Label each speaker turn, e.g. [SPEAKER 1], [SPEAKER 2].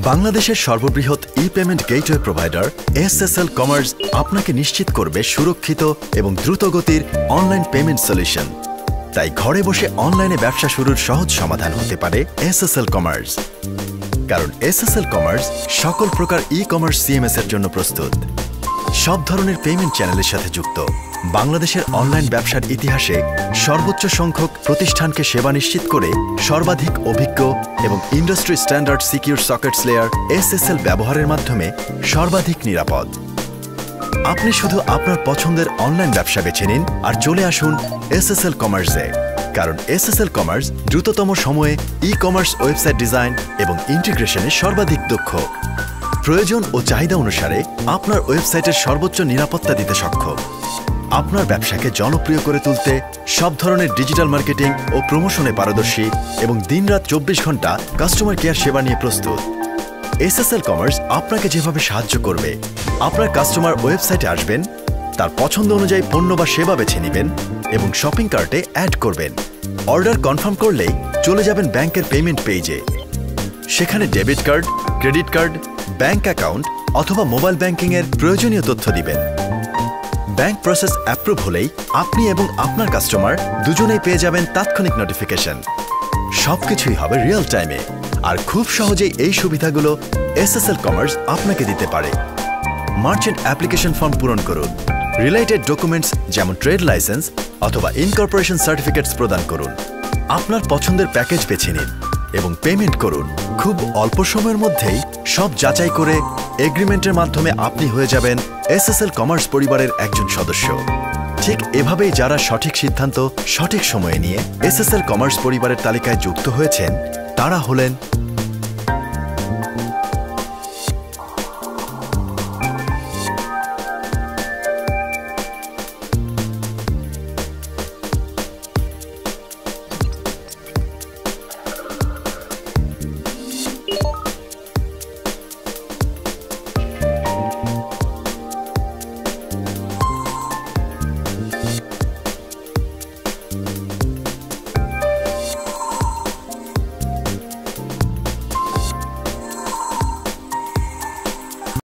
[SPEAKER 1] বাংলাদেশের সর্ববৃহৎ ই-পেমেন্ট gateway provider SSL commerce আপনাকে নিশ্চিত করবে সুরক্ষিত এবং দ্রুতগতির অনলাইন পেমেন্ট সলিউশন। তাই ঘরে বসে অনলাইনে ব্যবসা শুরুর সহজ সমাধান হতে পারে এসএসএল কমার্স। কারণ এসএসএল কমার্স সকল প্রকার ই-কমার্স সিএমএস এর জন্য প্রস্তুত, সব ধরনের পেমেন্ট চ্যানেলের সাথে যুক্ত। বাংলাদেশের অনলাইন ব্যবসার ইতিহাসে সর্বোচ্চ সংখ্যক প্রতিষ্ঠানকে সেবা নিশ্চিত করে সর্বাধিক অভিজ্ঞ এবং industry standard secure sockets layer SSL ব্যবহারের মাধ্যমে সর্বাধিক নিরাপদ। আপনি শুধু আপনার পছন্দের অনলাইন ব্যবসা বেছে নিন আর চলে আসুন এসএসএল কমার্সে। কারণ এসএসএল কমার্স দ্রুততম সময়ে ই-কমার্স ওয়েবসাইট ডিজাইন এবং ইন্টিগ্রেশনে সর্বাধিক দক্ষ। প্রয়োজন ও চাহিদা অনুসারে আপনার ওয়েবসাইটের সর্বোচ্চ নিরাপত্তা দিতে সক্ষম। আপনার ব্যবসাকে জনপ্রিয় করে তুলতে সব ধরনের ডিজিটাল মার্কেটিং ও প্রমোশনে পারদর্শী এবং দিনরাত 24 ঘন্টা কাস্টমার কেয়ার সেবা নিয়ে প্রস্তুত। এসএসএল কমার্স আপনাকে যেভাবে সাহায্য করবে, আপনার কাস্টমার ওয়েবসাইটে আসবেন, তার পছন্দ অনুযায়ী পণ্য বা সেবা বেছে নেবেন এবং শপিং কার্টে অ্যাড করবেন। অর্ডার কনফার্ম করলেই চলে যাবেন ব্যাংকের পেমেন্ট পেজে। সেখানে debit card, credit card, bank account অথবা মোবাইল ব্যাংকিংয়ের প্রয়োজনীয় তথ্য দিবেন। ব্যাংক প্রসেস অ্যাপ্রুভ হলেই আপনি এবং আপনার কাস্টমার দুজনেই পেয়ে যাবেন তাৎক্ষণিক নোটিফিকেশন। সবকিছুই হবে রিয়েল টাইমে, আর খুব সহজেই এই সুবিধাগুলো এসএসএল কমার্স আপনাকে দিতে পারে। মার্চেন্ট অ্যাপ্লিকেশন ফর্ম পূরণ করুন, রিলেটেড ডকুমেন্টস যেমন ট্রেড লাইসেন্স অথবা ইনকর্পোরেশন সার্টিফিকেটস প্রদান করুন। আপনার পছন্দের প্যাকেজ বেছে নিন এবং পেমেন্ট করুন। খুব অল্প সময়ের মধ্যেই সব যাচাই করে এগ্রিমেন্টের মাধ্যমে আপনি হয়ে যাবেন এসএসএল কমার্স পরিবারের একজন সদস্য। ঠিক এভাবেই যারা সঠিক সিদ্ধান্ত সঠিক সময়ে নিয়ে এসএসএল কমার্স পরিবারের তালিকায় যুক্ত হয়েছেন, তারা হলেন